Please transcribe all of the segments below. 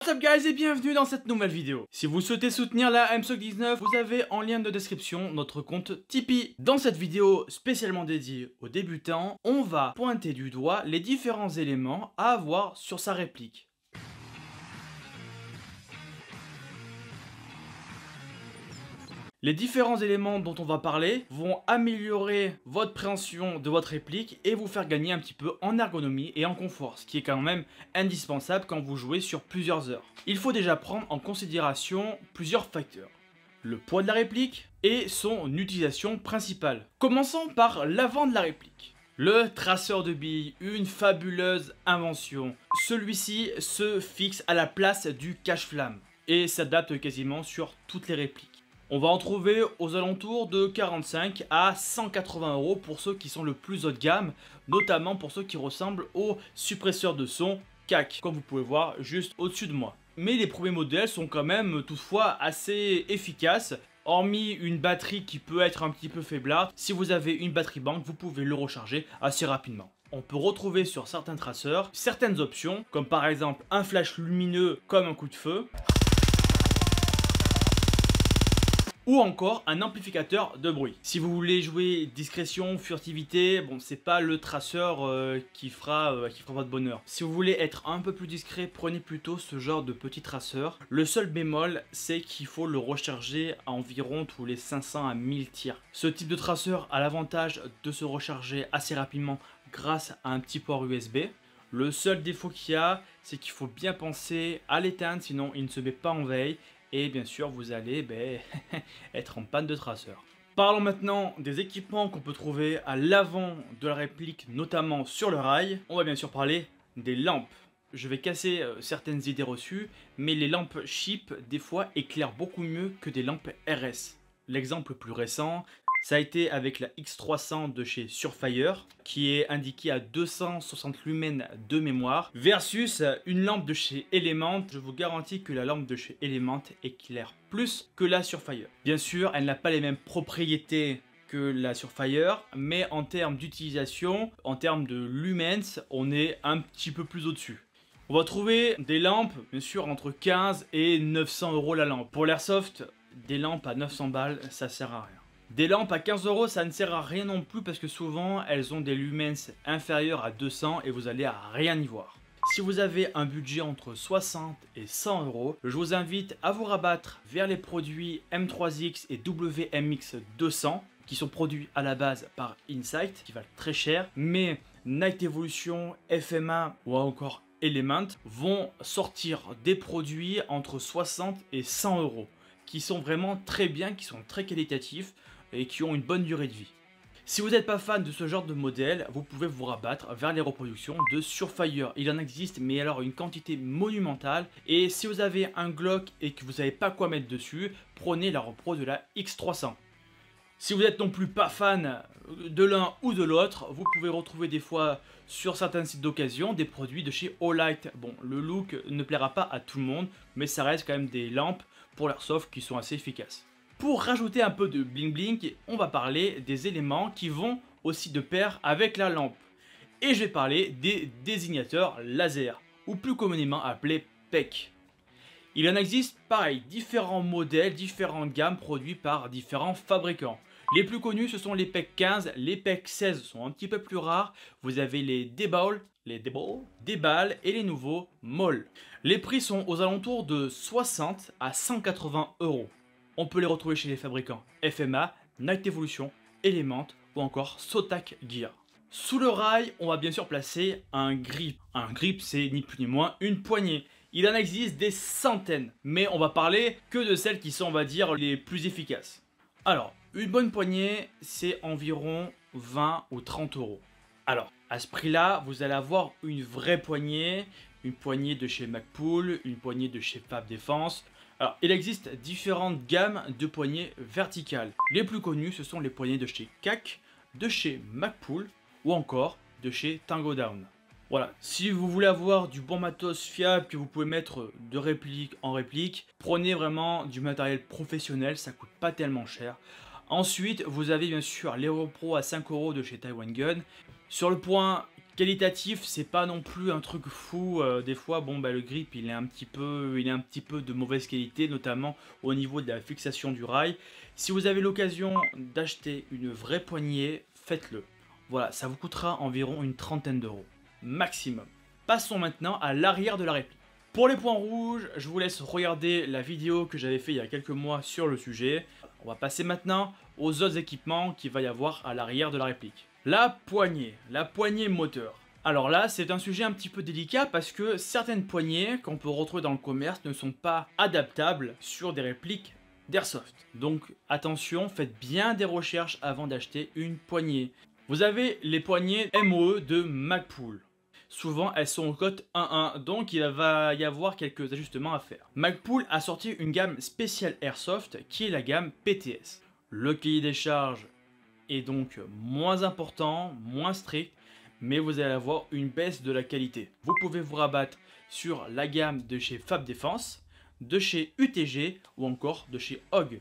What's up guys et bienvenue dans cette nouvelle vidéo. Si vous souhaitez soutenir la MSOC 19, vous avez en lien de description notre compte Tipeee. Dans cette vidéo spécialement dédiée aux débutants, on va pointer du doigt les différents éléments à avoir sur sa réplique. Les différents éléments dont on va parler vont améliorer votre préhension de votre réplique et vous faire gagner un petit peu en ergonomie et en confort, ce qui est quand même indispensable quand vous jouez sur plusieurs heures. Il faut déjà prendre en considération plusieurs facteurs. Le poids de la réplique et son utilisation principale. Commençons par l'avant de la réplique. Le traceur de billes, une fabuleuse invention. Celui-ci se fixe à la place du cache-flamme et s'adapte quasiment sur toutes les répliques. On va en trouver aux alentours de 45 à 180 € pour ceux qui sont le plus haut de gamme, notamment pour ceux qui ressemblent au suppresseur de son CAC, comme vous pouvez voir juste au-dessus de moi. Mais les premiers modèles sont quand même toutefois assez efficaces, hormis une batterie qui peut être un petit peu faiblarde. Si vous avez une batterie banque, vous pouvez le recharger assez rapidement. On peut retrouver sur certains traceurs certaines options, comme par exemple un flash lumineux comme un coup de feu, ou encore un amplificateur de bruit. Si vous voulez jouer discrétion, furtivité, bon c'est pas le traceur qui fera votre bonheur. Si vous voulez être un peu plus discret, prenez plutôt ce genre de petit traceur. Le seul bémol, c'est qu'il faut le recharger à environ tous les 500 à 1000 tirs. Ce type de traceur a l'avantage de se recharger assez rapidement grâce à un petit port USB. Le seul défaut qu'il y a, c'est qu'il faut bien penser à l'éteindre, sinon il ne se met pas en veille. Et bien sûr, vous allez être en panne de traceur. Parlons maintenant des équipements qu'on peut trouver à l'avant de la réplique, notamment sur le rail. On va bien sûr parler des lampes. Je vais casser certaines idées reçues, mais les lampes cheap, des fois, éclairent beaucoup mieux que des lampes RS. L'exemple le plus récent, ça a été avec la X300 de chez Surefire, qui est indiquée à 260 lumens de mémoire, versus une lampe de chez Element. Je vous garantis que la lampe de chez Element éclaire plus que la Surefire. Bien sûr, elle n'a pas les mêmes propriétés que la Surefire, mais en termes d'utilisation, en termes de lumens, on est un petit peu plus au-dessus. On va trouver des lampes, bien sûr, entre 15 et 900 € la lampe. Pour l'airsoft, des lampes à 900 balles, ça sert à rien. Des lampes à 15 €, ça ne sert à rien non plus parce que souvent elles ont des lumens inférieurs à 200 et vous allez à rien y voir. Si vous avez un budget entre 60 et 100 €, je vous invite à vous rabattre vers les produits M3X et WMX200 qui sont produits à la base par Insight, qui valent très cher, mais Night Evolution, FMA ou encore Element vont sortir des produits entre 60 et 100 € qui sont vraiment très bien, qui sont très qualitatifs et qui ont une bonne durée de vie. Si vous n'êtes pas fan de ce genre de modèle, vous pouvez vous rabattre vers les reproductions de Surefire. Il en existe, mais alors une quantité monumentale. Et si vous avez un Glock et que vous savez pas quoi mettre dessus, prenez la repro de la X300. Si vous n'êtes non plus pas fan de l'un ou de l'autre, vous pouvez retrouver des fois sur certains sites d'occasion des produits de chez Olight. Bon, le look ne plaira pas à tout le monde, mais ça reste quand même des lampes pour l'airsoft qui sont assez efficaces. Pour rajouter un peu de bling bling, on va parler des éléments qui vont aussi de pair avec la lampe. Et je vais parler des désignateurs laser, ou plus communément appelés PEC. Il en existe, pareil, différents modèles, différentes gammes produits par différents fabricants. Les plus connus, ce sont les PEC 15, les PEC 16 sont un petit peu plus rares. Vous avez les D-Ball, D-Ball et les nouveaux MOL. Les prix sont aux alentours de 60 à 180 €. On peut les retrouver chez les fabricants FMA, Night Evolution, Element ou encore Sotac Gear. Sous le rail, on va bien sûr placer un grip. Un grip, c'est ni plus ni moins une poignée. Il en existe des centaines, mais on va parler que de celles qui sont, on va dire, les plus efficaces. Alors, une bonne poignée, c'est environ 20 ou 30 €. Alors, à ce prix-là, vous allez avoir une vraie poignée, une poignée de chez Magpul, une poignée de chez Fab Défense. Alors, il existe différentes gammes de poignées verticales. Les plus connues, ce sont les poignées de chez CAC, de chez Magpul ou encore de chez Tango Down. Voilà, si vous voulez avoir du bon matos fiable que vous pouvez mettre de réplique en réplique, prenez vraiment du matériel professionnel, ça coûte pas tellement cher. Ensuite, vous avez bien sûr les repros à 5 € de chez Taiwan Gun. Sur le point Qualitatif, c'est pas non plus un truc fou. Des fois, bon, bah, le grip, il est un petit peu de mauvaise qualité, notamment au niveau de la fixation du rail. Si vous avez l'occasion d'acheter une vraie poignée, faites-le. Voilà, ça vous coûtera environ une trentaine d'euros, maximum. Passons maintenant à l'arrière de la réplique. Pour les points rouges, je vous laisse regarder la vidéo que j'avais fait il y a quelques mois sur le sujet. On va passer maintenant aux autres équipements qu'il va y avoir à l'arrière de la réplique. La poignée moteur. Alors là, c'est un sujet un petit peu délicat parce que certaines poignées qu'on peut retrouver dans le commerce ne sont pas adaptables sur des répliques d'Airsoft. Donc attention, faites bien des recherches avant d'acheter une poignée. Vous avez les poignées MOE de Magpul. Souvent, elles sont au code 1.1, donc il va y avoir quelques ajustements à faire. Magpul a sorti une gamme spéciale Airsoft qui est la gamme PTS. Le cahier des charges est donc moins important, moins strict, mais vous allez avoir une baisse de la qualité. Vous pouvez vous rabattre sur la gamme de chez Fab Défense, de chez UTG ou encore de chez Hog.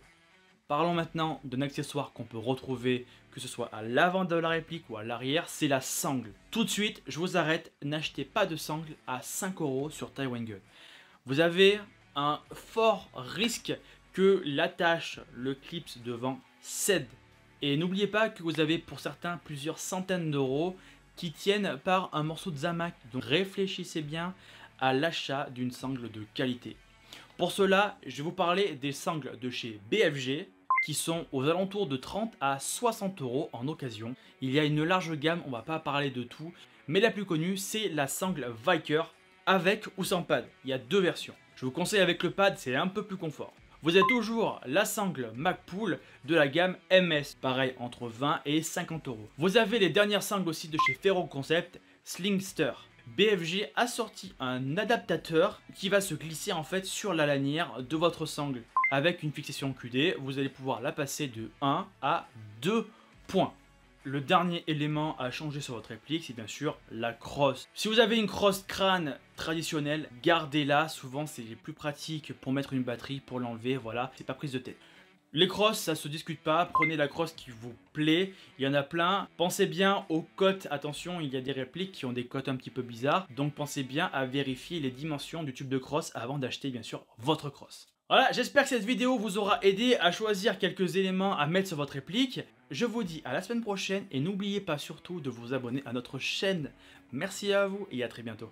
Parlons maintenant d'un accessoire qu'on peut retrouver, que ce soit à l'avant de la réplique ou à l'arrière, c'est la sangle. Tout de suite, je vous arrête, n'achetez pas de sangle à 5 € sur Taiwan Gun. Vous avez un fort risque que l'attache, le clip devant cède. Et n'oubliez pas que vous avez pour certains plusieurs centaines d'euros qui tiennent par un morceau de Zamac. Donc réfléchissez bien à l'achat d'une sangle de qualité. Pour cela, je vais vous parler des sangles de chez BFG qui sont aux alentours de 30 à 60 € en occasion. Il y a une large gamme, on ne va pas parler de tout, mais la plus connue c'est la sangle Viker avec ou sans pad. Il y a deux versions. Je vous conseille avec le pad, c'est un peu plus confort. Vous avez toujours la sangle Magpul de la gamme MS, pareil entre 20 et 50 €. Vous avez les dernières sangles aussi de chez Ferro Concept, Slingster. BFG a sorti un adaptateur qui va se glisser en fait sur la lanière de votre sangle. Avec une fixation QD, vous allez pouvoir la passer de 1 à 2 points. Le dernier élément à changer sur votre réplique, c'est bien sûr la crosse. Si vous avez une crosse crâne traditionnelle, gardez-la. Souvent, c'est les plus pratiques pour mettre une batterie, pour l'enlever. Voilà, c'est pas prise de tête. Les crosses, ça se discute pas. Prenez la crosse qui vous plaît. Il y en a plein. Pensez bien aux cotes. Attention, il y a des répliques qui ont des cotes un petit peu bizarres. Donc, pensez bien à vérifier les dimensions du tube de crosse avant d'acheter, bien sûr, votre crosse. Voilà, j'espère que cette vidéo vous aura aidé à choisir quelques éléments à mettre sur votre réplique. Je vous dis à la semaine prochaine et n'oubliez pas surtout de vous abonner à notre chaîne. Merci à vous et à très bientôt.